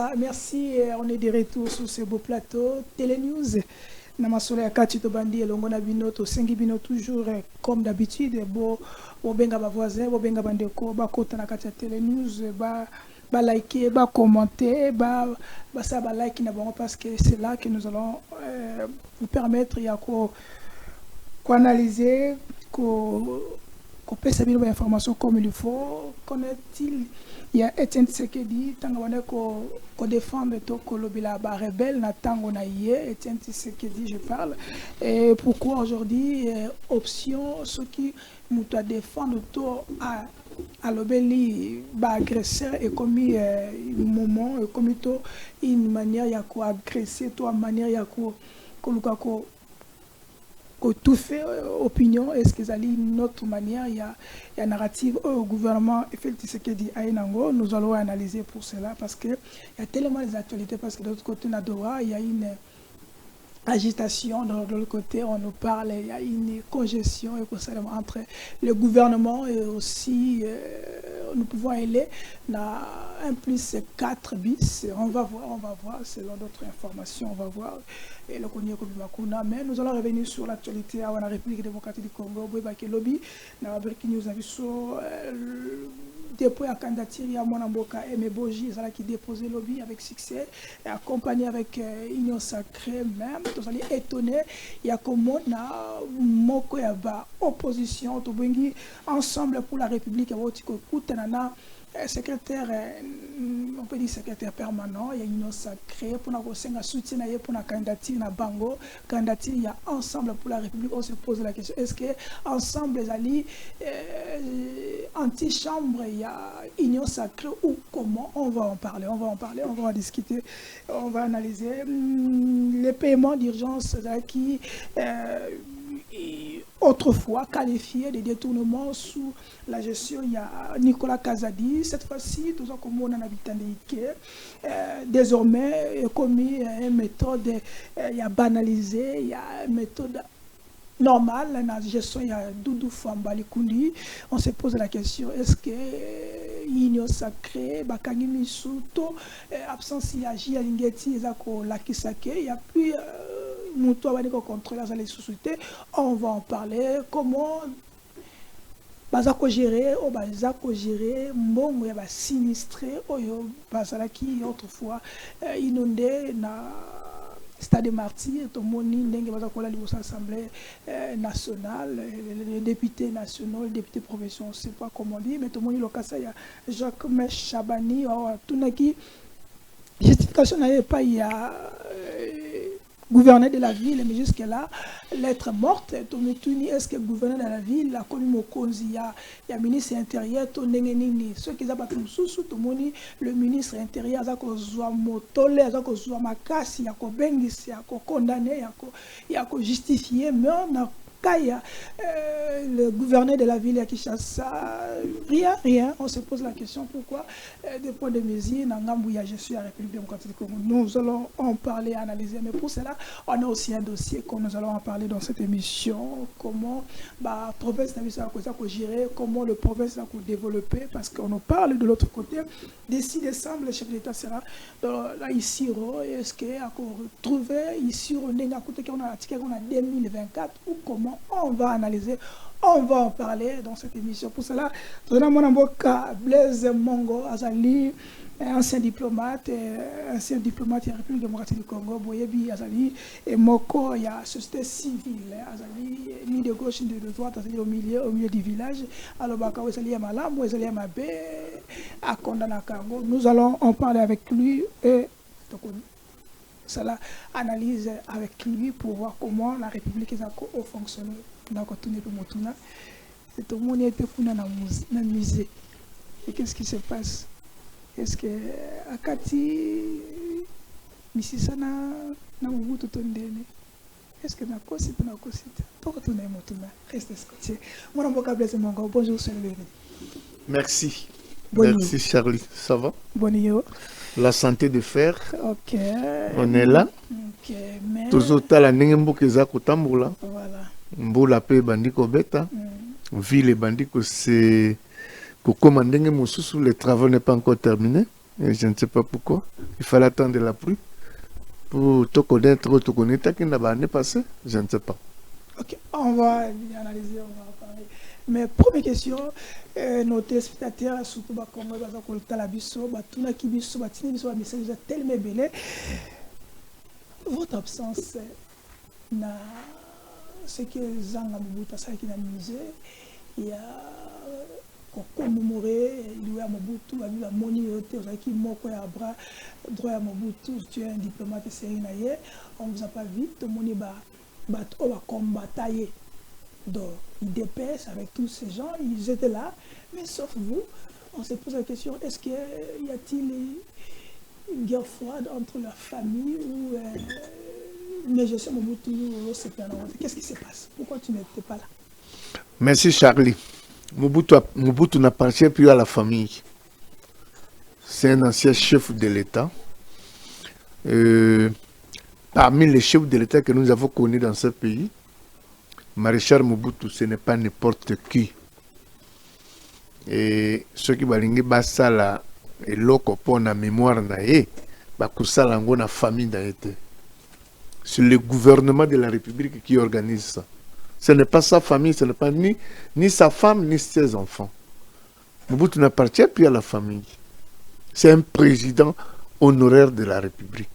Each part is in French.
Voilà, merci. On est de retour sur ce beau plateau. Télénews. Namasole Akati Tobandi et Longona Binoto, Sengi Bino toujours comme d'habitude. Bo benga ba voisin, bo benga bandeko, ba kota na kati Télénews, ba liker, ba commenter, ba ça ba like na bon parce que c'est là que nous allons vous permettre ya ko analyser qu'on peut savoir l'information comme il faut. Connaît-il il y a Etienne Tshisekedi tangwane ko défendre to ko lobila ba rebelle na tango na yé Etienne Tshisekedi je parle et pourquoi aujourd'hui option ce qui nous doit défendre to à lobeli ba agresseur et commis moment commis to une manière ya ko agresser to une manière ya ko ko tout fait opinion est-ce que zali notre manière il y a narrative au gouvernement Tshisekedi Ainango nous allons analyser pour cela parce que il y a tellement des actualités parce que de l'autre côté il y a une agitation de l'autre côté on nous parle il y a une congestion entre le gouvernement et aussi nous pouvons aller dans 1+4 bis on va voir selon d'autres informations on va voir et le Konye Kobimakuna mais nous allons revenir sur l'actualité à la République démocratique du Congo Bouébake Lobby dans la Breaking News sur dépôt à candidature il y a Mwanamboka Emeboji qui déposé lobby avec succès et accompagné avec Union Sacrée même tous allez étonné il y a comme moko ya ba opposition to bengi ensemble pour la République ya Wotiko Kutanana secrétaire on peut dire secrétaire permanent il y a une union sacrée pour nous soutien pour la candidature na bango candidature il y a ensemble pour la République on se pose la question est-ce que ensemble les alliés anti-chambre il y a union sacrée ou comment on va en parler on va en discuter on va analyser les paiements d'urgence qui autrefois qualifié de détournement sous la gestion il y a Nicolas Kazadi cette fois-ci tout ça comme on en habitant désormais commis une méthode il y a banalisé il y a une méthode normale la gestion il y a Doudou Fambali Kundi on se pose la question est-ce que union sacrée bakangi misuto absence il y a Jilingeti ezako lakisake il y a plus on va en parler comment bazako gérer ou bazako gérer mbongo ya ba sinistré oyo bazalaki autrefois inondé na Stade Martyrs to moni ndenge bazako la liboso assemblée nationale les députés nationaux les députés provinciaux on sait pas comment dire mais to moni lokasa ya Jacques Chabani tunaki justification n'avait pas il y a gouverneur de la ville, mais jusque-là, l'être morte, est-ce que le gouverneur de la ville a connu Mokonzi, il y a ministre intérieur, ceux qui ont battu le ministre intérieur, il a motolé, il a makasi, il a bengisi, il a condamné, il a justifié, mais on a le gouverneur de la ville à Kinshasa, rien, on se pose la question pourquoi des points de mesure, je suis à la République démocratique du Congo. Nous allons en parler, analyser, mais pour cela, on a aussi un dossier que nous allons en parler dans cette émission, comment la province n'a pas gérer, comment le province a développé, parce qu'on nous parle de l'autre côté. D'ici décembre, le chef d'État sera là ici, est-ce qu'il a retrouvé ici, on a 2024, ou comment on va analyser, on va en parler dans cette émission. Pour cela, Blaise Mongo Azali, ancien diplomate de la République démocratique du Congo, Boyebi Azali, et Moko, il y a société civile, Azali, ni de gauche ni de droite, Azali au milieu du village, alors Baka Azali Malam, Azali Mabé, à Kondanakango. Nous allons en parler avec lui et cela analyse avec lui pour voir comment la République a fonctionné. C'est tout le monde était dans la musée. Et qu'est-ce qui se passe? Est-ce que Akati Misisana na Mobutu Tondene? Est-ce que Nakosite Pour retourner Motuna, restez scotché. Mon nom est Blaise Mongo. Bonjour, c'est le Merci. Bonjour. Merci Charlie. Ça va? Bonjour. La santé de fer. Ok. On est là. Ok. Mais. Toujours la nengembo keza kutambula. Voilà. Mbola pe bandiko beta. Ville bandiko c'est pour commander les travaux n'est pas encore terminé. Et je ne sais pas pourquoi. Il fallait attendre la pluie pour te connaître qui n'a pas année passée. Je ne sais pas. Ok, on va analyser, on va en parler. Mais première question, nos téléspectateurs, surtout comme nous avons la biso, tout qui biso, un message tellement belé. Votre absence, na ce que Zanga Mobutu a qui n'a musée, il y a commémorer lui à Mobutu, il a moni qui moko ya bras droit à Mobutu, tu es un diplomate sérieux, on vous a pas vite, moni on va combattre. Donc, IDPS avec tous ces gens, ils étaient là, mais sauf vous, on se pose la question, est-ce qu'il y a-t-il une guerre froide entre la famille ou mais je sais Mobutu, qu'est-ce qui se passe? Pourquoi tu n'étais pas là? Merci Charlie. Mobutu n'appartient plus à la famille. C'est un ancien chef de l'État. Parmi les chefs de l'État que nous avons connus dans ce pays, Maréchal Mobutu, ce n'est pas n'importe qui. Et ceux qui balingi basala et loko pour la mémoire nae, bakusala ngo na famille naete. C'est le gouvernement de la République qui organise ça. Ce n'est pas sa famille, ce n'est pas ni sa femme, ni ses enfants. Mobutu n'appartient plus à la famille. C'est un président honoraire de la République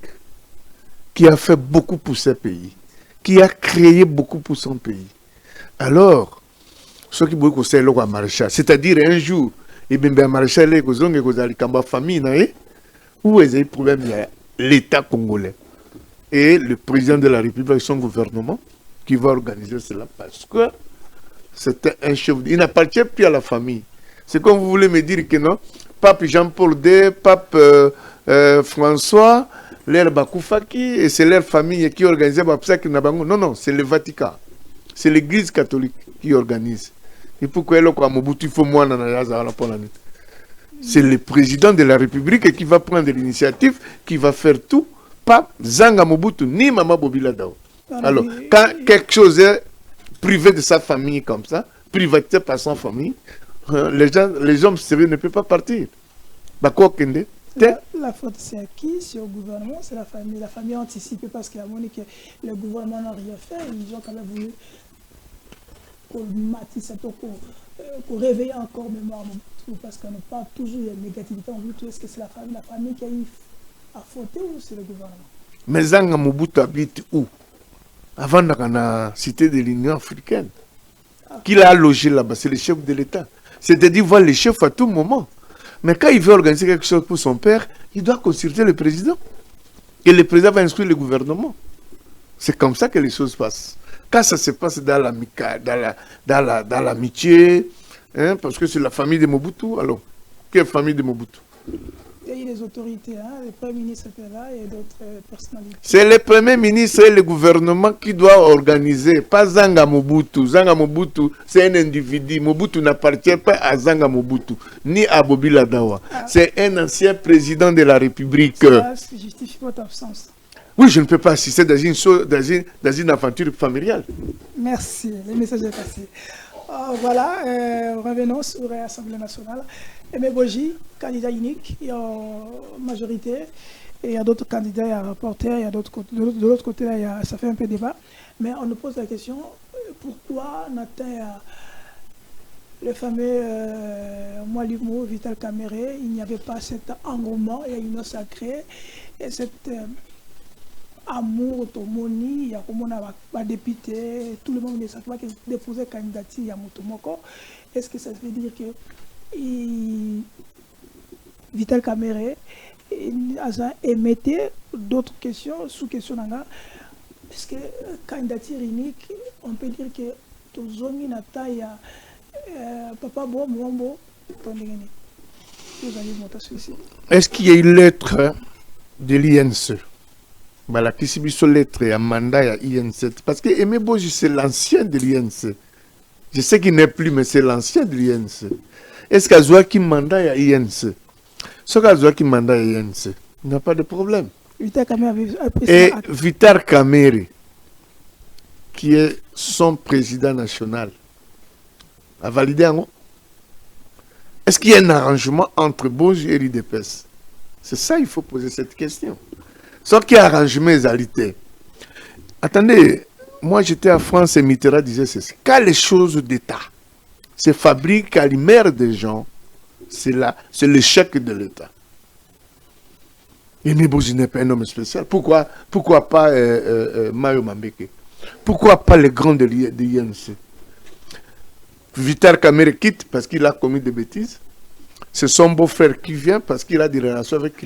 qui a fait beaucoup pour ce pays, qui a créé beaucoup pour son pays. Alors, ceux qui veulent que c'est le maréchal, c'est-à-dire un jour, il y a un maréchal qui a une famille, où est le problème? Il y a l'État congolais et le président de la République et son gouvernement qui va organiser cela parce que c'était un chef. Il n'appartient plus à la famille. C'est comme vous voulez me dire que non, Pape Jean-Paul II, Pape François, l'air Bakoufaki, et c'est leur famille qui organise ça. Non, non, c'est le Vatican. C'est l'Église catholique qui organise. Et pourquoi il faut moi c'est le président de la République qui va prendre l'initiative, qui va faire tout. Pas Zanga Mobutu ni Mama Bobila Dao. Alors, quand quelque chose est privé de sa famille comme ça, privatisé par sa famille, les hommes sérieux ne peuvent pas partir. La faute, c'est à qui? C'est au gouvernement, c'est la famille. La famille a anticipé parce qu'il y a que le gouvernement n'a rien fait. Ils ont quand même voulu pour réveiller encore mémoire parce qu'on n'a pas toujours la négativité en Mobutu. Est-ce que c'est la famille qui a eu à fauter ou c'est le gouvernement? Mais Zanga Mobutu habite où? Avant la cité de l'Union africaine. Qu'il a logé là-bas, c'est le chef de l'État. C'est-à-dire voir les chefs à tout moment. Mais quand il veut organiser quelque chose pour son père, il doit consulter le président. Et le président va instruire le gouvernement. C'est comme ça que les choses passent. Quand ça se passe dans l'amitié, hein, parce que c'est la famille de Mobutu, alors, quelle famille de Mobutu? Il y a eu les autorités, hein, le Premier ministre était là et d'autres personnalités. C'est le Premier ministre et le gouvernement qui doivent organiser, pas Zanga Mobutu. Zanga Mobutu, c'est un individu. Mobutu n'appartient pas à Zanga Mobutu, ni à Bobila Dawa. C'est un ancien président de la République. Ça justifie votre absence. Oui, je ne peux pas assister dans une aventure familiale. Merci, le message est passé. Voilà, revenons sur l'Assemblée nationale. Aimé Boji, candidat unique, il y a majorité, et il y a d'autres candidats, il y a rapporteurs, il y a d'autres côtés, de l'autre côté, là, ça fait un peu débat. Mais on nous pose la question, pourquoi Nathan, le fameux Mwalimu, Vital Kamere, il n'y avait pas cet engouement, il y a une sacrée, et cet amour, Tomoni, il y a comme on a député, tout le monde ne sait pas qu'il déposait candidature, il y a Moutomoko. Est-ce que ça veut dire que Vital Kamere émettait d'autres questions, sous-questions parce que candidature unique, on peut dire que Tozomi Nata, il y a Papa Bombo, est-ce qu'il y a une lettre de l'INC? Voilà, qui subit cette lettre et un mandat à l'INC? Parce que Aimé Boji, c'est l'ancien de l'INC. Je sais qu'il n'est plus, mais c'est l'ancien de l'INC. Est-ce qu'il y a un mandat à l'INC? Ce qu'il y a un mandat à l'INC, il n'y a pas de problème. Et Vital Kamere, qui est son président national, a validé un mot. Est-ce qu'il y a un arrangement entre Boji et l'IDPS? C'est ça, il faut poser cette question. Ce qui arrange mes alités. Attendez, moi j'étais à France et Mitterrand disait ceci. Quand les choses d'État se fabriquent à l'imère des gens, c'est l'échec de l'État. Et Nebouzi n'est pas un homme spécial. Pourquoi pas Mayo Mambeke? Pourquoi pas les grands de l'INC? Vital Kamere quitte parce qu'il a commis des bêtises. C'est son beau-frère qui vient parce qu'il a des relations avec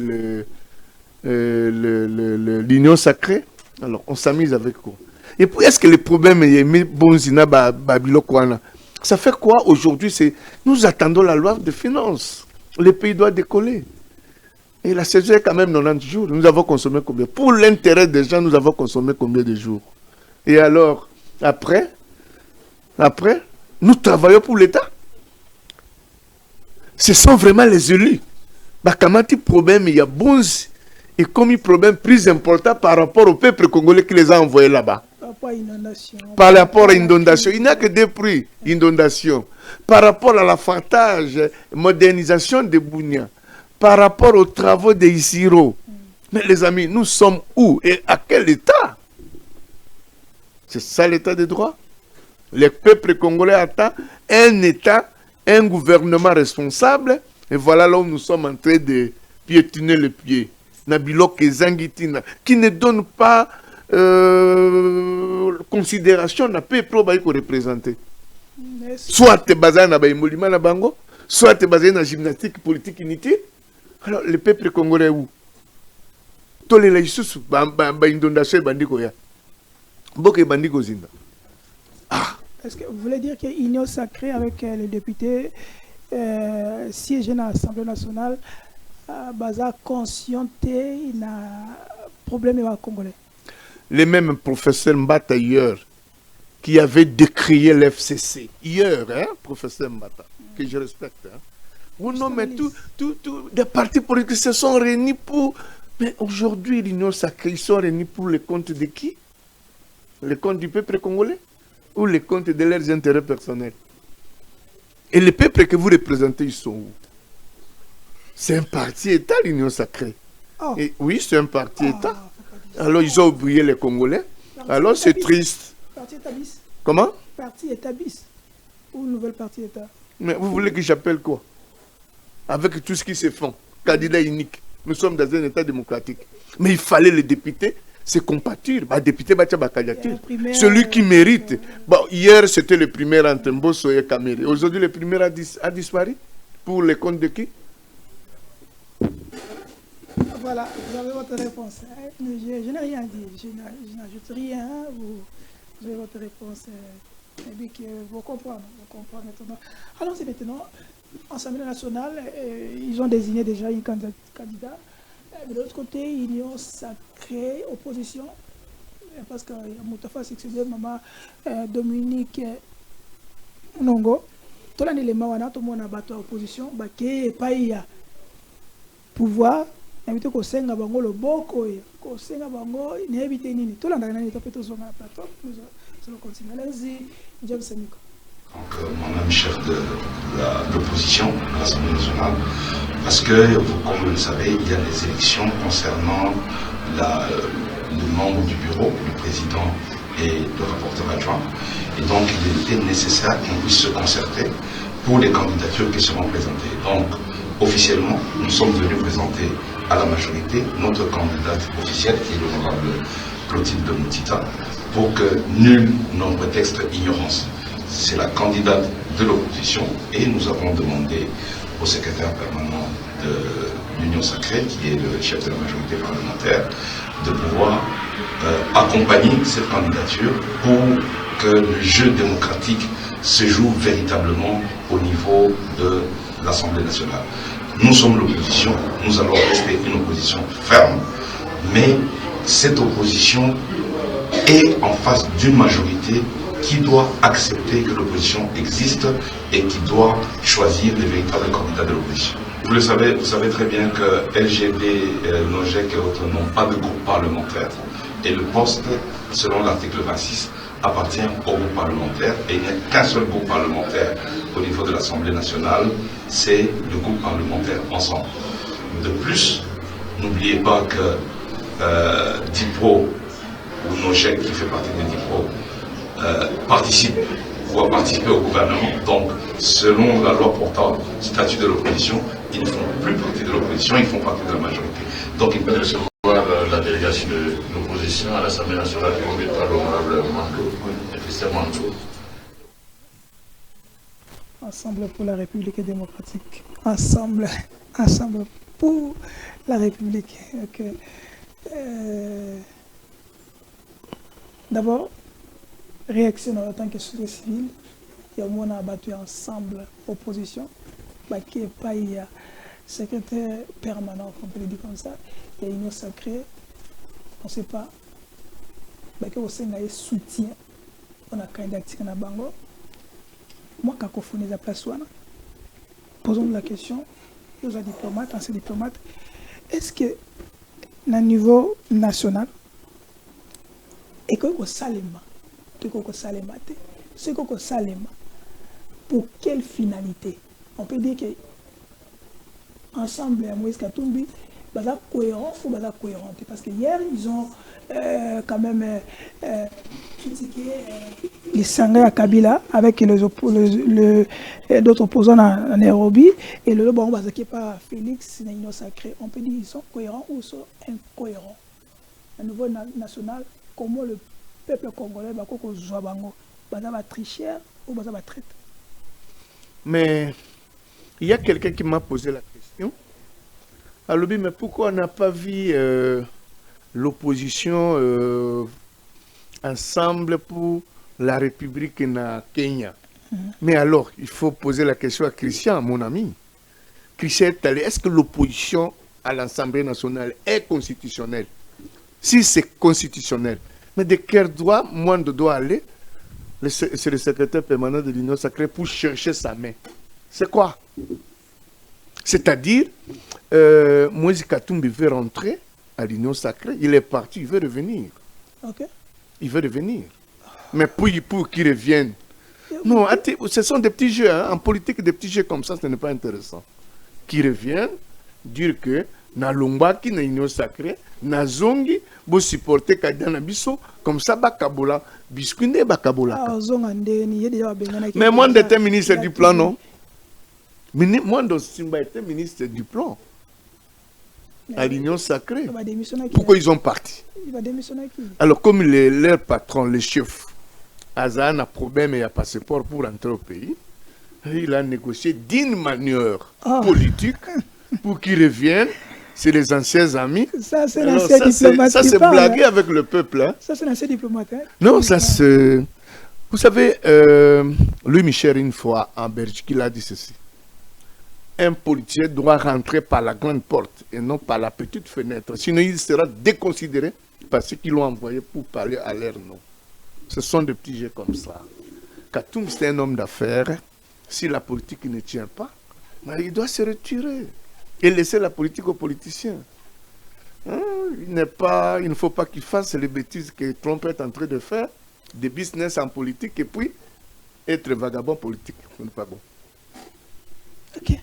l'Union sacrée. Alors, on s'amuse avec quoi? Et puis, est-ce que le problème est Bonzina Babilokwana? Ça fait quoi aujourd'hui? Nous attendons la loi de finances. Le pays doit décoller. Et la saison est quand même 90 jours. Nous avons consommé combien? Pour l'intérêt des gens, nous avons consommé combien de jours? Et alors, après, nous travaillons pour l'État. Ce sont vraiment les élus. Comment il problème, il y a Bonzi. Et comme un problème plus important par rapport au peuple congolais qui les a envoyés là-bas. Par rapport à l'inondation. Il n'y a que des prix, inondation. Par rapport à l'affatage, modernisation de Bounia. Par rapport aux travaux de Isiro. Mais les amis, nous sommes où et à quel état? C'est ça l'état de droit. Le peuple congolais attend un état, un gouvernement responsable. Et voilà là où nous sommes en train de piétiner les pieds. Nabilok et Zangitina, qui ne donne pas considération à peuple représenté. Soit tu es basé dans le bango, soit tu es basé dans la gymnastique politique inutile. Alors, le peuple congolais où? Tous les laïcs, inondation bandiko ya. Boke bandiko zinda. Est-ce que vous voulez dire qu'il y a une union sacrée avec les députés siégeant à l'Assemblée nationale, baza conscienté, il y a problème avec les Congolais? Les mêmes professeurs Mbata hier, qui avait décrié l'FCC, hier, hein, professeur Mbata, que je respecte, hein. Non, mais tout, des partis politiques se sont réunis pour... Mais aujourd'hui, l'Union sacrée, ils sont réunis pour les comptes de qui? Les comptes du peuple congolais? Ou les comptes de leurs intérêts personnels? Et les peuples que vous représentez, ils sont où? C'est un parti-État, l'Union sacrée. Oh. Et oui, c'est un parti-État. Alors, ils ont oublié les Congolais. Alors, c'est triste. Parti-État bis. Comment? Parti-État bis. Ou nouvelle parti-État. Mais vous voulez que j'appelle quoi? Avec tout ce qui se fait, candidat unique. Nous sommes dans un État démocratique. Mais il fallait les députés se compatir. Député, celui qui mérite. Hier, c'était le primaire entre Mbosso et Kamere. Aujourd'hui, le primaire a disparu. Pour les comptes de qui? Voilà, vous avez votre réponse. Je n'ai rien dit. Je n'ajoute rien. Vous avez votre réponse. Et que vous comprenez maintenant. Alors, c'est maintenant. L'Assemblée nationale, ils ont désigné déjà un candidat. Mais de l'autre côté, l'Union sacrée, opposition, parce qu'il y a Moutafa succédé, maman Dominique Nongo. Tout l'élément, tout le monde a battu l'opposition, qui n'est pas pouvoir, invité qu'on s'enga bango le boko, qu'on s'enga bango, n'invité ni tout le monde a été sur la plateforme. Nous allons continuer. Allez-y, James Semiko. Donc, moi-même chef de l'opposition à l'Assemblée nationale, parce que, comme vous le savez, il y a des élections concernant le membre du bureau, le président et le rapporteur adjoint. Et donc, il était nécessaire qu'on puisse se concerter pour les candidatures qui seront présentées. Donc, officiellement, nous sommes venus présenter à la majorité notre candidate officielle, qui est l'honorable Clotilde Moutita, pour que nul n'en prétexte ignorance. C'est la candidate de l'opposition et nous avons demandé au secrétaire permanent de l'Union sacrée, qui est le chef de la majorité parlementaire, de pouvoir accompagner cette candidature pour que le jeu démocratique se joue véritablement au niveau de l'Assemblée nationale. Nous sommes l'opposition, nous allons rester une opposition ferme, mais cette opposition est en face d'une majorité qui doit accepter que l'opposition existe et qui doit choisir les véritables candidats de l'opposition. Vous le savez, vous savez très bien que LGD, NOJEC et autres n'ont pas de groupe parlementaire. Et le poste, selon l'article 26, appartient au groupe parlementaire. Et il n'y a qu'un seul groupe parlementaire au niveau de l'Assemblée nationale, c'est le groupe parlementaire Ensemble. De plus, N'oubliez pas que DIPRO, ou Nogec qui fait partie de DIPRO, participe ou a participé au gouvernement. Donc, selon la loi portant statut de l'opposition, ils ne font plus partie de l'opposition, ils font partie de la majorité. Donc, ils peuvent recevoir la délégation de l'opposition à l'Assemblée nationale conduite par l'honorable Mando, Christian Mando. Ensemble pour la République démocratique. Ensemble pour la République. Okay. D'abord, réaction en tant que société civile. Il y a un monde abattu ensemble opposition. Qui est pas il y a secrétaire permanent, on peut le dire comme ça. Il y a une union sacrée. On ne sait pas. Qui aussi a soutien. On a candidaté à Bango. Moi, quand on fait la place, posons la question aux diplomates, anciens diplomates, est-ce que, à niveau national, et que vous salema, c'est que salema, pour quelle finalité? On peut dire que ensemble, à Moïse Katumbi, ils cohérent ou pas cohérent? Parce que hier, ils ont quand même critiqué les Sangai à Kabila avec d'autres opposants à Nairobi. Et le bon, qui pas Félix, Naino Sacré. On peut dire qu'ils sont cohérents ou sont incohérents. À niveau national, comment le peuple congolais va tricher ou va traiter? Mais il y a quelqu'un qui m'a posé la question. Alors, mais pourquoi on n'a pas vu l'opposition ensemble pour la République na Kenya? Mais alors, il faut poser la question à Christian, mon ami. Christian, est-ce que l'opposition à l'Assemblée nationale est constitutionnelle? Si c'est constitutionnel, mais de quel droit Mwando doit aller? C'est le secrétaire permanent de l'Union sacrée pour chercher sa main. C'est quoi? C'est-à-dire, Moïse Katumbi veut rentrer à l'Union sacrée, il est parti, il veut revenir. Okay. Il veut revenir. Mais pour qu'il revienne. Non, ce sont des petits jeux. Hein. En politique, des petits jeux comme ça, ce n'est pas intéressant. Qu'il revienne, dire que na Lombaki, na l'Union sacrée, na Zongi, vous supportez Kadana Bisso, comme ça, Bakabola, Biskunde Bakabola. Mais moi, j'étais ministre du plan, non? Moi, Simba était ministre du plan. À l'Union sacrée. Pourquoi ils ont parti? Alors, comme leur patron, le chef, Azan a problème et a passeport pour entrer au pays, il a négocié d'une manière politique pour qu'ils reviennent. C'est les anciens amis. Ça, c'est l'ancien diplomate. Ça, c'est blaguer avec le peuple. Hein. Ça, c'est l'ancien diplomate. Hein. Non, ça, c'est... Vous savez, Louis Michel, une fois, en Belgique, il a dit ceci. Un politicien doit rentrer par la grande porte et non par la petite fenêtre. Sinon, il sera déconsidéré par ceux qui l'ont envoyé pour parler à leur nom. Ce sont des petits jeux comme ça. Katoum, c'est un homme d'affaires. Si la politique ne tient pas, il doit se retirer et laisser la politique aux politiciens. Hein? Il ne faut pas qu'il fasse les bêtises que Trump est en train de faire, des business en politique et puis être vagabond politique. Ce n'est pas bon. Ok.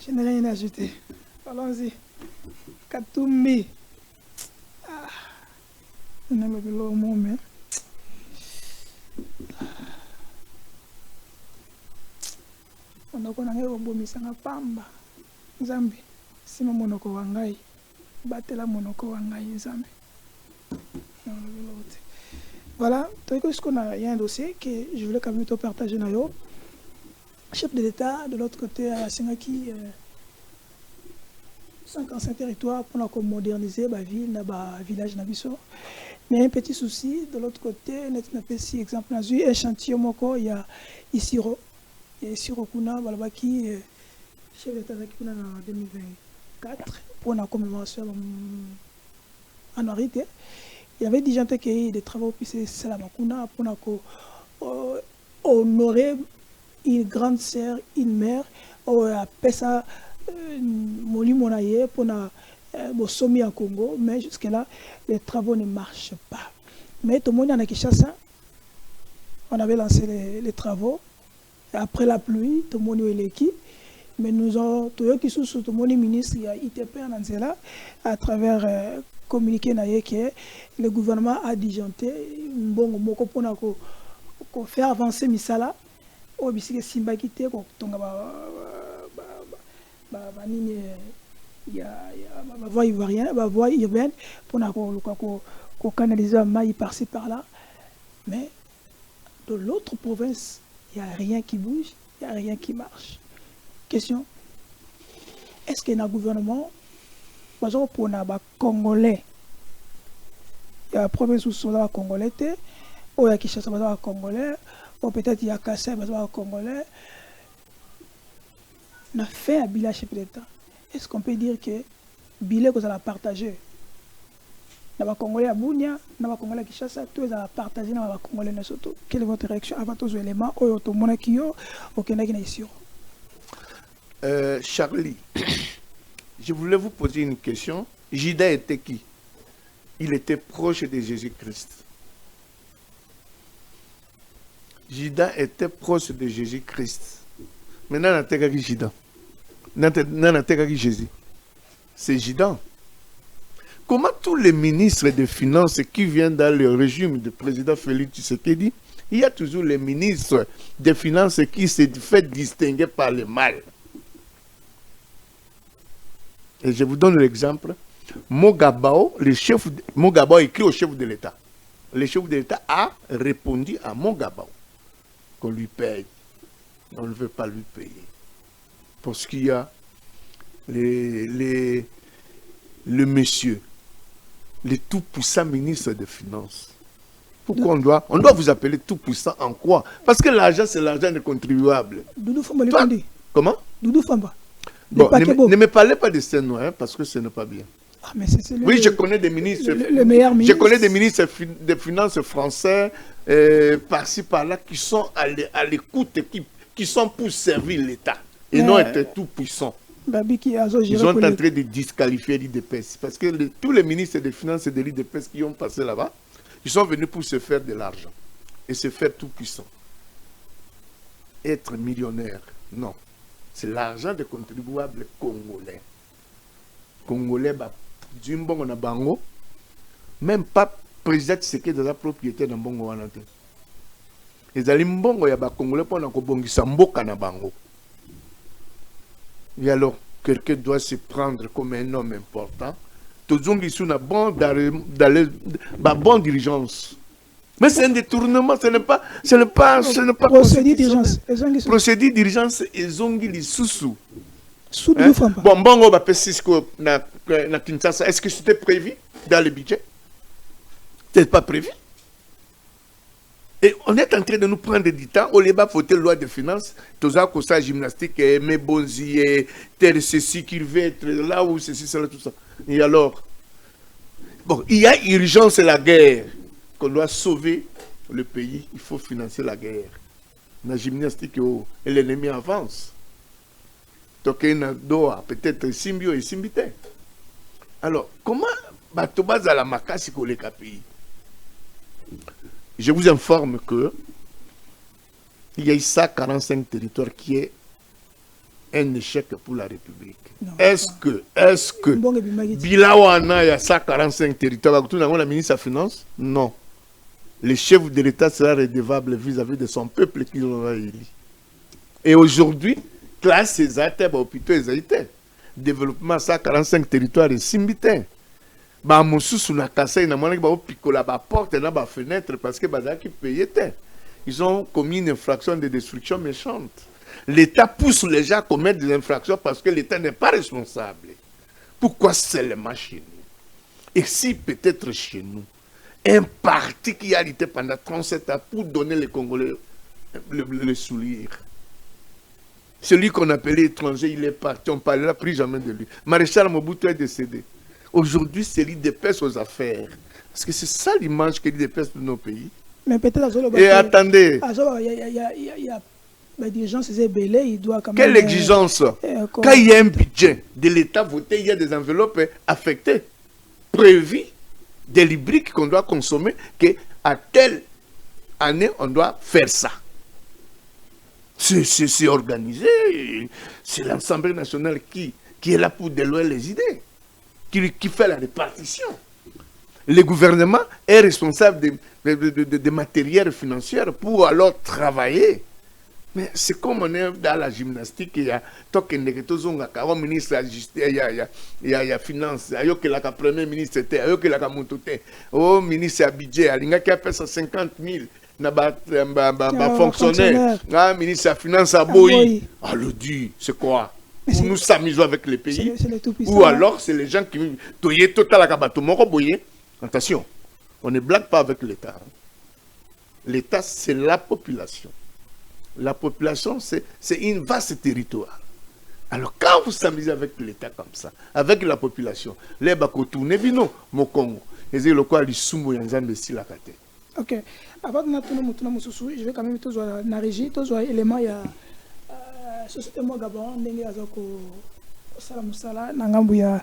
Je n'ai rien à ajouter. Allons-y. Katumbi. Je n'aime pas le mot, mais... Monoko nangai obomisanga pamba. Nzambe. Sima monoko wangai. Batela monoko wangai nzambe. Voilà, il y a un dossier que je voulais quand même te partager. Chef de l'État, de l'autre côté, à Singaki, 55 territoires pour moderniser la ville, le village. Mais il y a un petit souci, de l'autre côté, si exemple, un chantier, il y a Isiro. Il y a Isiro Kuna, qui est chef de l'État en 2024, pour la commémoration en Arité. Il y avait des gens qui ont des travaux, puis c'est Salamakuna, pour honorer une grande sœur, une mère, après ça, Moli Monaye, pour sommet en Congo, mais jusque-là, les travaux ne marchent pas. Mais tout le monde en a Kinshasa, on avait lancé les travaux, et après la pluie, tout le monde est l'équipe, Mais nous avons tout qui sont sous mon ministre, il y a ITP en Anzela, à travers communiqué que le gouvernement a disjoncté, bon, moko pour faire avancer Misala, au bisque Simba quitté, pour tonga il y a voie ivoirienne, voie urbaine, pour canaliser un maille par-ci par-là. Mais de l'autre province, il n'y a rien qui bouge, il n'y a rien qui marche. Question, est-ce qu'il y a un gouvernement, par exemple, pour les Congolais, il y a la province où sont les Congolais, ou il y a Kinshasa, les Congolais, ou peut-être il y a Kassai, les Congolais, on a fait un bilan chef d'État. Est-ce qu'on peut dire que bilan que vous allez partager? Dans les Congolais à Bounia, dans les Congolais à Kinshasa, tous les allez partager dans les Congolais à Soto. Quelle est votre réaction avant tous les éléments ou au Monakio au Canada ici? Charlie, je voulais vous poser une question. Jida était qui? Il était proche de Jésus-Christ. Jida était proche de Jésus-Christ. Maintenant, on a Jida. On a Jésus. C'est Jida. Comment tous les ministres des Finances qui viennent dans le régime du président Félix Tshisekedi, il y a toujours les ministres des Finances qui se fait distinguer par le mal. Et je vous donne l'exemple. Mogabao, Mogabao écrit au chef de l'État. Le chef de l'État a répondu à Mogabao qu'on lui paye. On ne veut pas lui payer. Parce qu'il y a le monsieur, le tout-puissant ministre des Finances. Pourquoi on doit vous appeler tout-puissant en quoi? Parce que l'argent, c'est l'argent des contribuables. Doudou Famba, comment? Doudou Famba. Bon, ne me parlez pas de ces noms, hein, parce que ce n'est pas bien. Ah, mais c'est oui, je connais des ministres. Le meilleur ministre. Je connais des ministres des Finances français, par-ci, par-là, qui sont à l'écoute, qui sont pour servir l'État. Et non être tout puissants. Ils sont en train de disqualifier l'IDPS. Parce que tous les ministres des Finances et de l'IDPS qui ont passé là-bas, ils sont venus pour se faire de l'argent. Et se faire tout puissant. Être millionnaire, non. C'est l'argent des contribuables congolais. Congolais, du Mbongo na Bango, même pas président Tshisekedi de la propriété de Mbongo Wanate. Les Mbongo ya ba Congolais pour n'akobongisa mboka na Bango. Et alors, quelqu'un doit se prendre comme un homme important. Tozongi sous na bonne dirigeance. Mais c'est un détournement, ce n'est pas procédure d'urgence. Procédure d'urgence et zongi li sousou. Bon, Bongo va Pesisco na Kinshasa. Est-ce que c'était prévu dans le budget? C'est pas prévu. Et on est en train de nous prendre du temps. Au lieu de voter la loi de finances, tout ça, comme ça, gymnastique, mais bonzi, tel ceci qui veut être là où ceci, cela, tout ça. Et alors, bon, il y a urgence à la guerre. Qu'on doit sauver le pays, il faut financer la guerre. La gymnastique, et l'ennemi avance. Donc, il y a peut-être Symbio et Symbité. Alors, comment Batobaz à la Makasi pour les pays? Je vous informe que il y a 145 territoires qui est un échec pour la République. Est-ce que Bilawana, il y a 145 territoires, tout le monde a ministre de la Finance? Non. Le chef de l'État sera redevable vis-à-vis de son peuple qui l'aura élu. Et aujourd'hui, classe ces athées, hôpitaux et développement 145 territoires et Simbité. Moussou na Kassai na mona ba picola ba porte na ba fenêtre parce que bazaki qui payaient. Ils ont commis une infraction de destruction méchante. L'État pousse les gens à commettre des infractions parce que l'État n'est pas responsable. Pourquoi seulement chez nous? Et si peut-être chez nous, un parti qui a lutté pendant 37 ans pour donner les Congolais le sourire. Celui qu'on appelait étranger, il est parti, on ne parlera plus jamais de lui. Maréchal Mobutu est décédé. Aujourd'hui, c'est l'IDPS aux affaires. Parce que c'est ça l'image que l'IDPS de nos pays. Mais peut-être... Et attendez. Il y a des gens, c'est belé, il doit quand même... Quelle exigence? Quand il y a un budget de l'État voté, il y a des enveloppes affectées, prévues, des libriques qu'on doit consommer, qu'à telle année, on doit faire ça. C'est organisé. C'est l'Assemblée nationale qui est là pour délouer les idées, qui fait la répartition. Le gouvernement est responsable des matériels financiers pour alors travailler. Mais c'est comme on est dans la gymnastique, il y a un ministre de la justice, il y a finance, il y a le premier ministre, il y a le ministre à budget, il y a qui a fait 50 000 fonctionnaires, le ministre de la finance à Boyi. Alors dit, c'est quoi? Où nous s'amusons avec les pays, ou alors c'est les gens qui toyent total à attention, on ne blague pas avec l'État. L'État, c'est la population. La population, c'est une vaste territoire. Alors, quand vous s'amusez avec l'État comme ça, avec la population, les bakotoune bino mo Congo, et c'est le quoi les sumo yanzambe si la kate. Ok. Avant de je vais quand même tout jouer na régie, tout jouer élément il y a société mo Gabon ndenge azoko sala musala na ngambu ya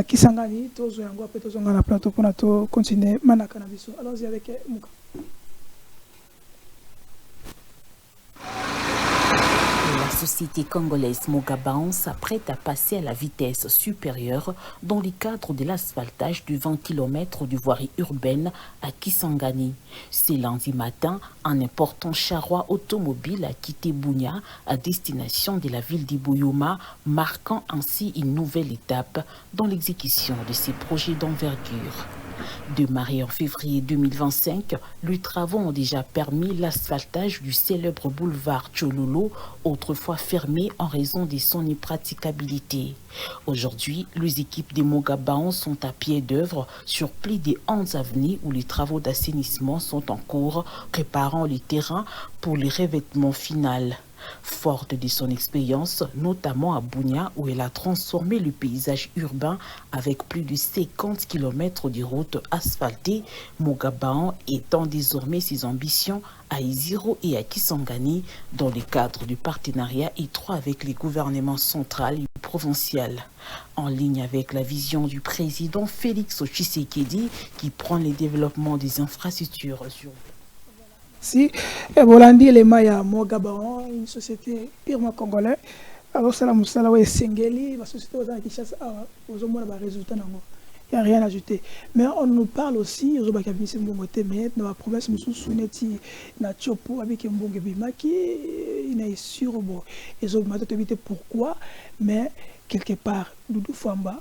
Kisangani, tout jouer ngo après tout zonga na plateau pour na to continuer manaka na biso. Allons-y avec Muka. La société congolaise Mogabaon s'apprête à passer à la vitesse supérieure dans le cadre de l'asphaltage du 20 km de voirie urbaine à Kisangani. C'est lundi matin, un important charroi automobile a quitté Bunia à destination de la ville d'Ibouyoma, marquant ainsi une nouvelle étape dans l'exécution de ces projets d'envergure. Démarré en février 2025, les travaux ont déjà permis l'asphaltage du célèbre boulevard Tchololo, autrefois fermé en raison de son impraticabilité. Aujourd'hui, les équipes des Mogabaon sont à pied d'œuvre sur plus de 11 avenues où les travaux d'assainissement sont en cours, préparant le terrain pour le revêtement final. Forte de son expérience, notamment à Bunia où elle a transformé le paysage urbain avec plus de 50 km de routes asphaltées, Mogabaon étend désormais ses ambitions à Iziro et à Kisangani dans le cadre du partenariat étroit avec les gouvernements central et provincial. En ligne avec la vision du président Félix Tshisekedi qui prend le développement des infrastructures urbaines. Si, Bolandi les Maya Mogabaon, une société purement congolaise. Alors, ça la Sengeli, la société aux Kinshasa, aux hommes de résultats. Il n'y a rien à ajouter. Mais on nous parle aussi, aux hommes qui mais dans la promesse, nous sommes soumis à Tchopo, avec un bon Gebimaki, il est sûr. Les hommes m'ont pourquoi, mais quelque part, Doudou Famba,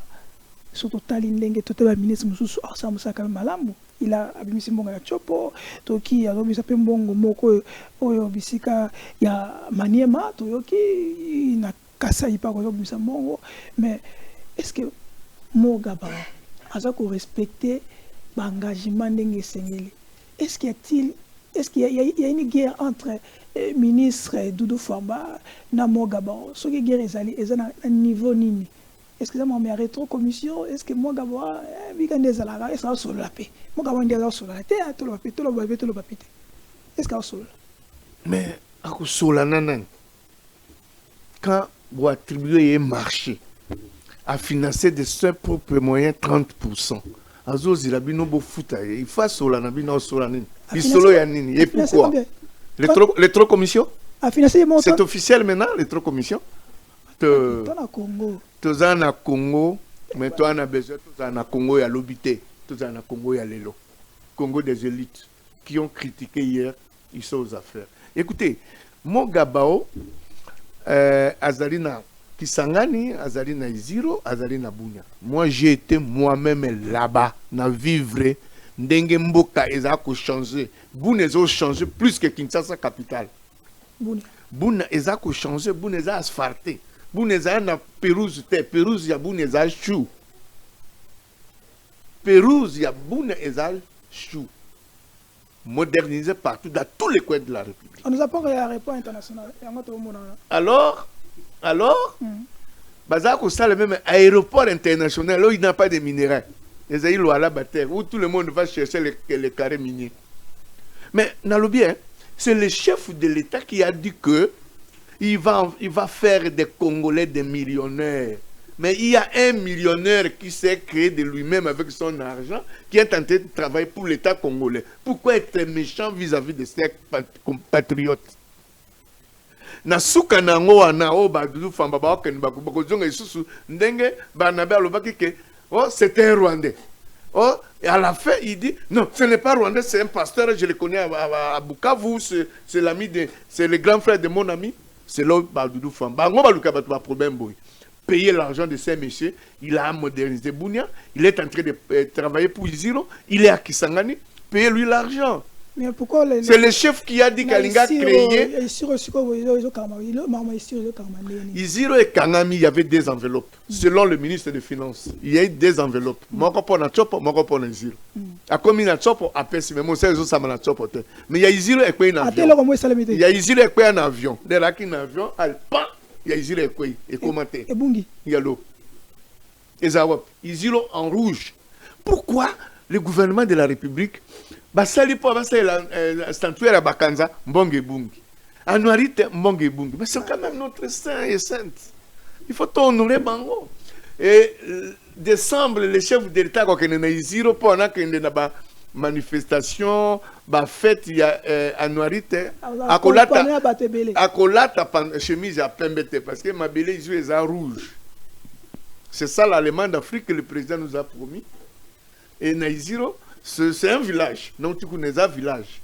surtout Talindeng, tout le ministre, nous sommes ensemble, ça quand même malambo. Il a abimisi mbongo ya chopo toki alobisa pe mbongo moko oyo bisika ya Maniema toyoki na Kasai pa ko bisa mbongo. Mais est-ce que Mogabaon a ko respecter l'engagement ndenge sengeli? Est-ce qu'il y a une guerre entre ministre Doudou Famba na Mogabaon? Ce qui guerre ezali ezana niveau nini? Est-ce que ça m'a mis à rétro-commission? Est-ce que moi, Gaboua, est-ce que ça sur la paix? Moi, Gaboua, sur la paix, tout le papier. Est-ce que ça sur la mais, sur la nanan, quand vous attribuez un marché à financer de ses propres moyens 30%, il faut sur la nabino sur la nine. Et pourquoi? L'étro-commission? C'est officiel maintenant, l'étro-commission? Tous en a Congo, mais toi on a besoin, tous en a Congo et à l'obité, tous en a Congo et à l'élo. Congo des élites qui ont critiqué hier, ils sont aux affaires. Écoutez, Mogabaon, Azalina Kisangani, Azalina Iziro, Azalina Bunia. Moi j'ai été moi-même là-bas, na vivre, Ndenge Mboka ezako changé. Bunia ont changé plus que Kinshasa capitale. Bunia ezako changé, Bunia a asphalté. Bouneza na Pérouse, Pérouse ya Bouneza chou. Pérouse ya Bouneza chou. Modernisé partout, dans tous les coins de la République. On nous apporte un rapport international. Alors, Bazako ça le même aéroport international, là il n'a pas de minerais. Les îles à la bataille, où tout le monde va chercher les carrés miniers. Mais, bien, c'est le chef de l'État qui a dit que il va faire des Congolais des millionnaires. Mais il y a un millionnaire qui s'est créé de lui-même avec son argent, qui est en train de travailler pour l'État congolais. Pourquoi être méchant vis-à-vis de ses compatriotes? na suka na ngo wana o ba Doudou Famba ba ken ba ko zonga isusu ndenge Barnabé alobaki que oh c'était un Rwandais. Oh, et à la fin, il dit, non, ce n'est pas Rwandais, c'est un pasteur, je le connais à Bukavu, c'est l'ami de, c'est le grand frère de mon ami, c'est là Doudou Famba. On va lui faire un problème, payer l'argent de ces messieurs, il a modernisé Bounia, il est en train de travailler pour Iziro, il est à Kisangani, payer lui l'argent. Mais pourquoi c'est le chef qui a dit qu'Alinga créé. Iziro et Kangami, il y avait des enveloppes. Selon le ministre des Finances, il y a eu des enveloppes. Moi, je prends un chopo, moi, je prends un Iziro. A combien de chopo, à Pessi, mais moi, c'est ça, ça m'a chopo. Mais il y a Iziro et quoi un avion. Il y a Iziro et quoi un avion. Dès là qu'il y a un avion, il y a Iziro et quoi. Et comment t'es? Et Bungi. Il y a l'eau. Et Zawap. Iziro en rouge. Pourquoi le gouvernement de la République basali po basali la statuaire à Bakanza mbonge bungi anuarite mbonge bungi mais c'est quand même notre saint et sainte, il faut honorer bango. Et décembre le chef de l'État quand il est Iziro pendant qu'il est na manifestation ba fête il y a anuarite akolata chemise à pembete parce que ma belle yeux est en rouge. C'est ça l'Allemand d'Afrique que le président nous a promis. Et Naiziro, c'est un village. Non, tu connais un village.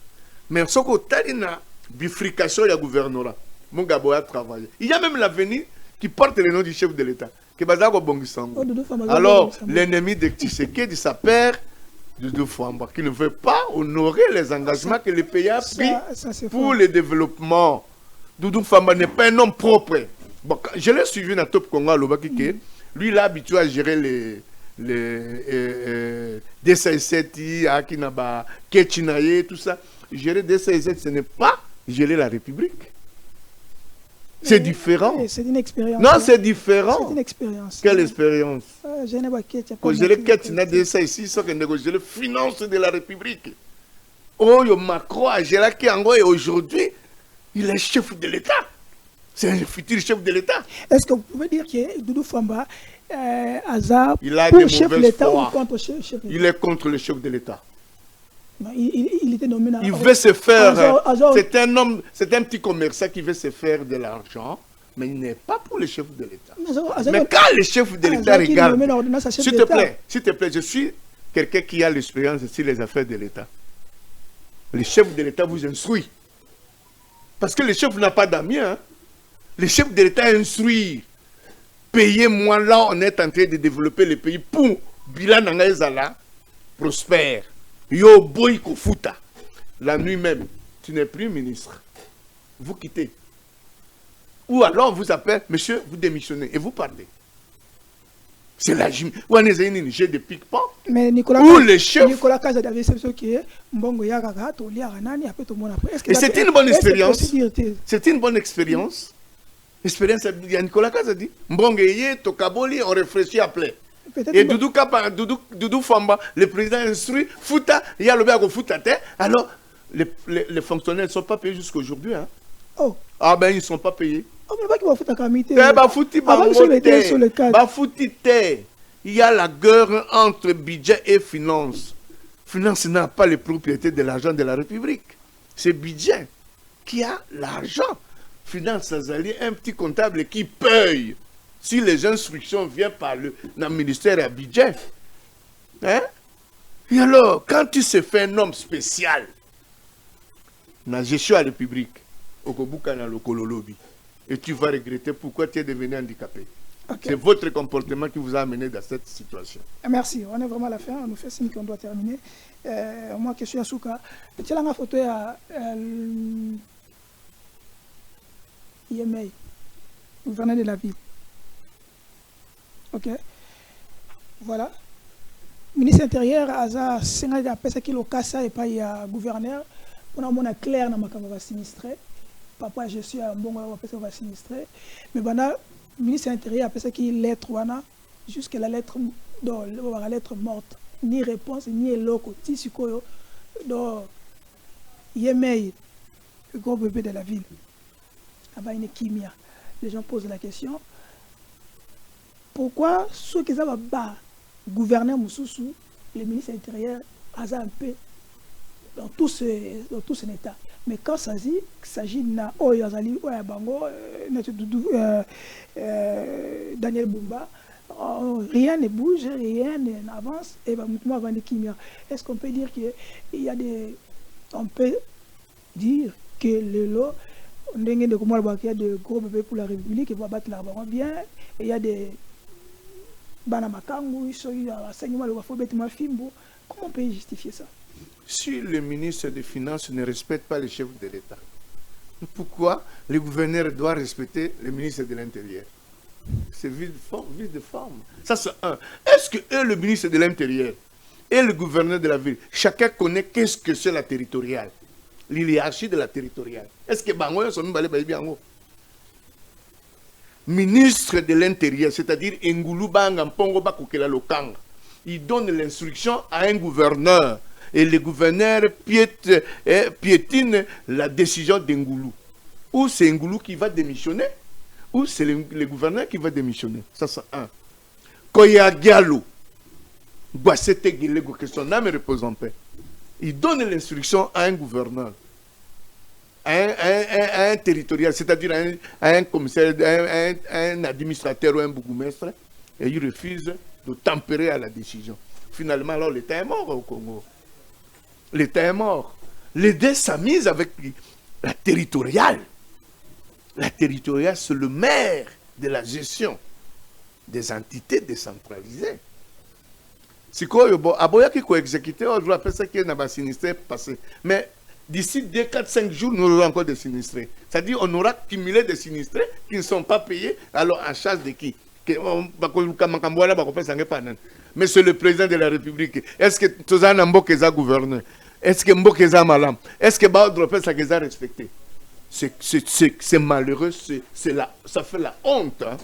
Mais ce que tu as bifurcation, il y a gouvernorat. Mon gabo a travaillé. Il y a même l'avenir qui porte le nom du chef de l'État. Alors, l'ennemi de Tshisekedi s'appelle Doudou Famba, qui ne veut pas honorer les engagements que le pays a pris pour le développement. Doudou Famba n'est pas un homme propre. Bon, je l'ai suivi dans Top Congo à Lobaki. Lui, il est habitué à gérer les D67, Akinaba, Ketchinaye, tout ça. Gérer D67, ce n'est pas gérer la République. C'est différent. C'est une expérience. Non, c'est différent. C'est une expérience. Quelle expérience? Quand gérer Ketchinaye, D67, c'est que gérer les finances de la République. Oh, Macron a géré Kiango et aujourd'hui, il est chef de l'État. C'est un futur chef de l'État. Est-ce que vous pouvez dire que Doudou Famba il a pour chef de l'État ou contre chef de l'État? Il est contre le chef de l'État. Il était nommé dans... Il veut se faire... C'est un homme, c'est un petit commerçant qui veut se faire de l'argent, mais il n'est pas pour le chef de l'État. Mais quand le chef de l'État regarde... S'il te plaît, je suis quelqu'un qui a l'expérience sur les affaires de l'État. Le chef de l'État vous instruit. Parce que le chef n'a pas d'amis. Hein? Le chef de l'État instruit. Payez-moi là, on est en train de développer le pays pour Bilan Nangaïzala prospère. Yo boy kofuta. La nuit même, tu n'es plus ministre. Vous quittez. Ou alors on vous appelle, monsieur, vous démissionnez et vous partez. C'est la gym. Ou on est un jeu de pique-pont. Mais Nicolas, ou le chef. Nicolas Kaza avait ce qui est Mbongo Yagaga, Tolia Ranani, après tout le monde après. Et c'est une bonne expérience. C'est une bonne expérience. Expérience, il y a Nicolas Kaza dit Mbongeye, Tokaboli, on réfléchit après. Et Doudou Famba, le président instruit, Fouta, il y a le gars qui Fouta. Alors, les fonctionnaires ne sont pas payés jusqu'à aujourd'hui. Hein? Oh. Ah ben, ils ne sont pas payés. Oh, mais pas qu'ils vont foutre la calamité. Il y a la guerre entre budget et finance. Finance n'a pas les propriétés de l'argent de la République. C'est budget qui a l'argent. Finance, c'est un petit comptable qui paye. Si les instructions viennent par le ministère à budget. Hein? Et alors, quand tu se fais un homme spécial, dans la gestion de la République, et tu vas regretter pourquoi tu es devenu handicapé. Okay. C'est votre comportement qui vous a amené dans cette situation. Merci. On est vraiment à la fin. On nous fait signe qu'on doit terminer. Moi, je suis à Souka. Tu as la photo à Yemei, gouverneur de la ville. Ok. Voilà. Ministre intérieur, Aza, Sénat, après ça, qui est Kassa et pas il y a gouverneur. On a mon clair dans ma caméra sinistrée. Papa, je suis un bon gars, on va sinistrer. Mais voilà, ministre intérieur, après ça, qui est lettre, jusqu'à la lettre, la lettre morte. Ni réponse, ni éloque, tissuko, donc, Yemei, le gros bébé de la ville. Là-bas, une kimia. Les gens posent la question. Pourquoi ceux qui ont gouverneur Moussoussou, le ministre intérieur, a un peu dans tout ce état. Mais quand ça s'agit na Oyazali, Oyabango, Daniel Bumba, rien ne bouge, rien n'avance, et moi avant de Kimia. Est-ce qu'on peut dire qu'il y a des. On peut dire que le lot, il y a de gros bébés pour la République qui vont battre l'arbre bien, et il y a des. Banamakangu, il y a l'enseignement, il faut mettre ma fimbo. Comment on peut justifier ça? Si le ministre des Finances ne respecte pas les chefs de l'État, pourquoi le gouverneur doit respecter le ministre de l'Intérieur? C'est vide de forme. Ça, c'est un. Est-ce que eux, le ministre de l'Intérieur et le gouverneur de la ville, chacun connaît qu'est-ce que c'est la territoriale, l'hiérarchie de la territoriale? Est-ce que Bangoya sont bien ministre de l'Intérieur, c'est-à-dire Ngoulou Banga Mpongo Bakukela Lokanga, il donne l'instruction à un gouverneur et le gouverneur piétine la décision d'Ngoulou. Ou c'est Ngoulou qui va démissionner, ou c'est le gouverneur qui va démissionner. Ça, c'est un. Koya Diallo, que son âme repose en paix. Il donne l'instruction à un gouverneur, à un territorial, c'est-à-dire à un commissaire, un administrateur ou un bourgmestre, et il refuse de tempérer à la décision. Finalement, alors l'État est mort au Congo. L'État est mort. L'État s'amuse avec la territoriale. La territoriale, c'est le maire de la gestion des entités décentralisées. C'est quoi, aboya qui co-exécuté, on doit appeler ça qui est dans le sinistré passé. Mais d'ici 2, 4, 5 jours, nous aurons encore des sinistrés. C'est-à-dire qu'on aura cumulé des sinistrés qui ne sont pas payés. Alors, en charge de qui? Mais c'est le président de la République. Est-ce que tu as un Mbokeza gouverneur? Est-ce que Mbokeza malam? Est-ce que Baudropé ça a respecté? C'est malheureux, ça fait la honte. Hein?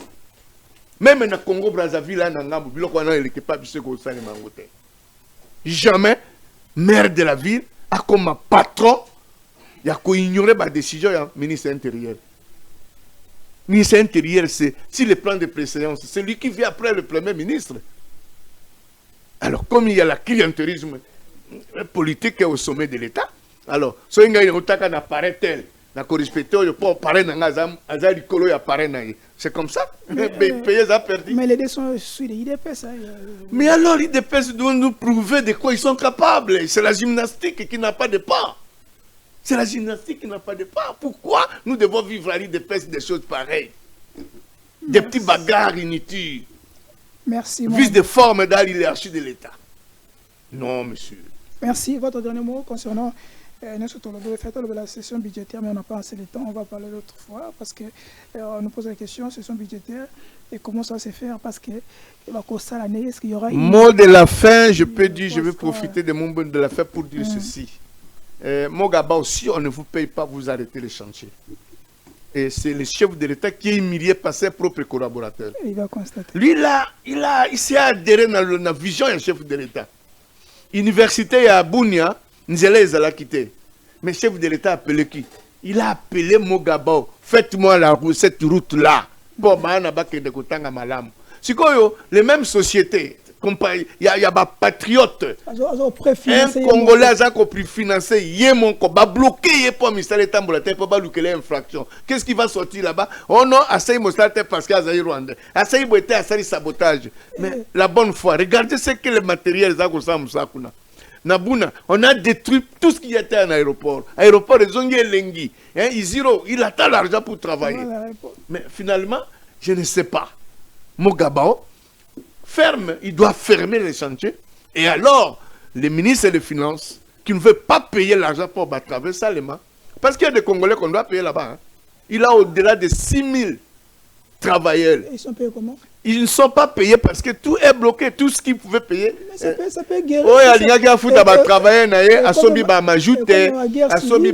Même dans le Congo Brazzaville, jamais maire de la ville a comme patron, il a ignoré la décision du ministre intérieur. Le ministre intérieur, c'est si le plan de préséance, c'est lui qui vient après le premier ministre. Alors, comme il y a le clientélisme politique au sommet de l'État, alors, si il y a un appareil tel, c'est comme ça. Mais les deux sont sur l'IDPS. Mais alors, l'IDPS doit nous prouver de quoi ils sont capables. C'est la gymnastique qui n'a pas de pas. C'est la gymnastique qui n'a pas de pas. Pourquoi nous devons vivre à l'IDPS des choses pareilles? Des petits bagarres inutiles. Merci. Vise de forme dans l'hierarchie de l'État. Non, monsieur. Merci. Votre dernier mot concernant la session budgétaire, mais on n'a pas assez de temps. On va parler l'autre fois parce qu'on nous pose la question, session budgétaire, et comment ça va se faire parce que va coster l'année. Est-ce qu'il y aura une... Mot de la fin, je peux dire, je vais profiter de mon mot de la fin pour dire ceci. Mogaba aussi, on ne vous paye pas, vous arrêtez les chantiers. Et c'est le chef de l'État qui est humilié par ses propres collaborateurs. Il va constater. Lui, il s'est adhéré dans la vision du chef de l'État. Université à Bounia, Nzele a quitté. Mais le chef de l'État a appelé qui? Il a appelé Mogaba. Faites-moi cette route-là. Pour que malam. C'est quoi, les mêmes sociétés. Il y a des patriotes. Un Congolais a financé, il a bloqué pour m'installer Tamboulaté pour bloquer l'infraction. Qu'est-ce qui va sortir là-bas? Oh non, Assaï Mostate parce qu'il y a Rwanda. Assaï Boité, Assaï sabotage. Mais la bonne foi, regardez ce que le matériel Nabouna, on a détruit tout ce qui était en aéroport. Aéroport, ils ont Lengi. Il attend l'argent pour travailler. Mais finalement, je ne sais pas. Mogabao ferme, il doit fermer les chantiers. Et alors, le ministre des Finances, qui ne veut pas payer l'argent pour travailler seulement, parce qu'il y a des Congolais qu'on doit payer là-bas. Hein. Il a au-delà de 6 000 travailleurs. Ils sont payés comment? Ils ne sont pas payés parce que tout est bloqué, tout ce qu'ils pouvaient payer. Mais ça peut guérir. Oui, il y a des gens qui travaillent, à Somi Majoute, à Somi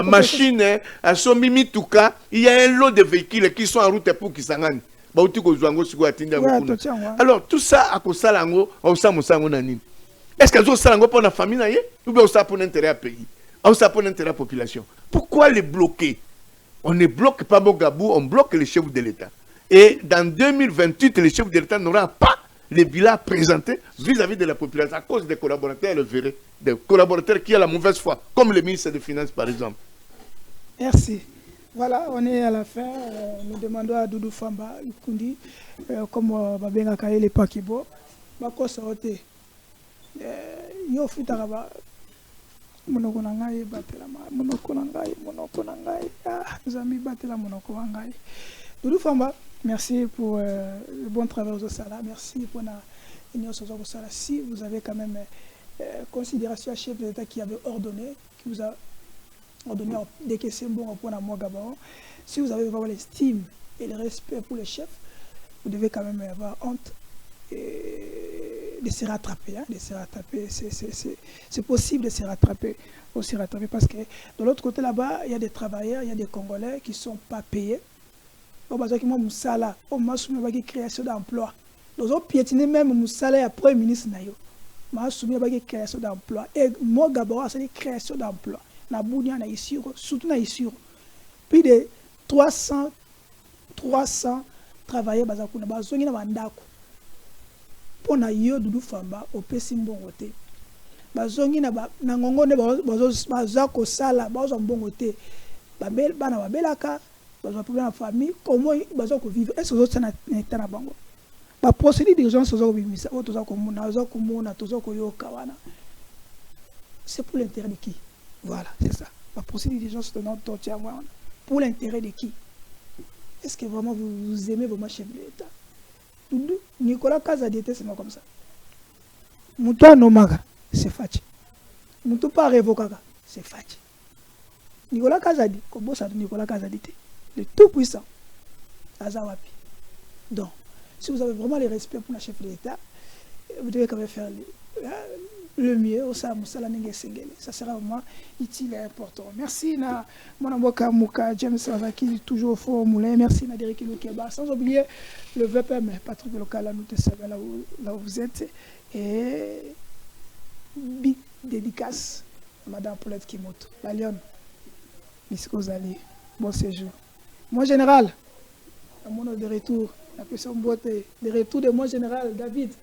Machine, à Somi Mituka. Il y a un lot de véhicules qui sont en route pour qu'ils s'en aillent. Alors, tout ça, à cause de ça, est-ce que ça pour la famille ou bien ça pour l'intérêt à pays? Ou ça pour l'intérêt à la population? Pourquoi les bloquer? On ne bloque pas Mogabou, on bloque les chefs de l'État. Et dans 2028, les chefs de l'État n'auront pas les bilans présentés vis-à-vis de la population à cause des collaborateurs, le verrez, des collaborateurs qui ont la mauvaise foi, comme le ministre des Finances par exemple. Merci. Voilà, on est à la fin. Nous demandons à Doudou Famba, Kundi, comme Babenga Kaye, les Pakibo, Bako Saote. Yo Futaraba, Monokonangai, Batelama, Monokonangai, nous amis Batela Monokonangai. Doudou Famba, merci pour le bon travail au Sala. Merci pour la union au Sala. Si vous avez quand même considération à chef de l'État qui avait ordonné, qui vous a ordonné des questions bon pour la Gabon. Si vous avez vraiment l'estime et le respect pour les chefs, vous devez quand même avoir honte et de se rattraper. Hein, de se rattraper. C'est possible de se rattraper. Aussi rattraper parce que de l'autre côté là-bas, il y a des travailleurs, il y a des Congolais qui ne sont pas payés. On va dire que Moussala, on m'a soumis à la création d'emplois. Nous avons piétiné même Moussala et Premier ministre Nayo. On m'a soumis à la création d'emplois. Et moi, Gabon, c'est la création d'emplois. Na Bounia, na Isiro, surtout na Isiro. Plus de 300 travailleurs bazakuna bazongi na bandako. Pour na yo Doudou Famba au Pesimbongote. Bazongi na ngongone bazako sala bazo mbongote. Babel bana babelaka, bazo problème en famille, comment bazako vivre. Est-ce que ça na tana bango? Ba procédure d'urgence ozo bimisa, o toza komona, ozo komona, tozo koyoka wana. C'est pour l'intérêt de qui? Voilà, c'est ça. La procédure d'urgence de notre torture, pour l'intérêt de qui? Est-ce que vraiment vous aimez vraiment chef de l'État? Nicolas Kazadité, c'est pas comme ça. Moutoua Nomaga, c'est Fachi. Moutou pas Révocaga, c'est Fachi. Nicolas Kazadi, comment ça Nicolas Kazadité? Le tout-puissant. Azawapi. Donc, si vous avez vraiment le respect pour le chef de l'État, vous devez quand même faire le mieux au ça sera vraiment utile et important. Merci na mon avocat Mouka James Savaki toujours au fort moulin. Merci na Derek Lukeba. Sans oublier le VPM Patrick Local, nous te savons là où vous êtes. Et big dédicace à Madame Paulette Kimoto, la Lyon. Miss Kozali, bon séjour. Mon général, à mon de retour, la question beauté, de retour de mon général David.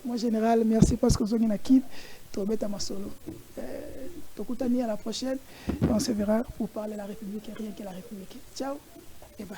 Mon général, merci parce que vous avez quitté. Tobeta Masolo. Tokutani à la prochaine. On se verra pour parler de la République et rien que la République. Ciao et bye.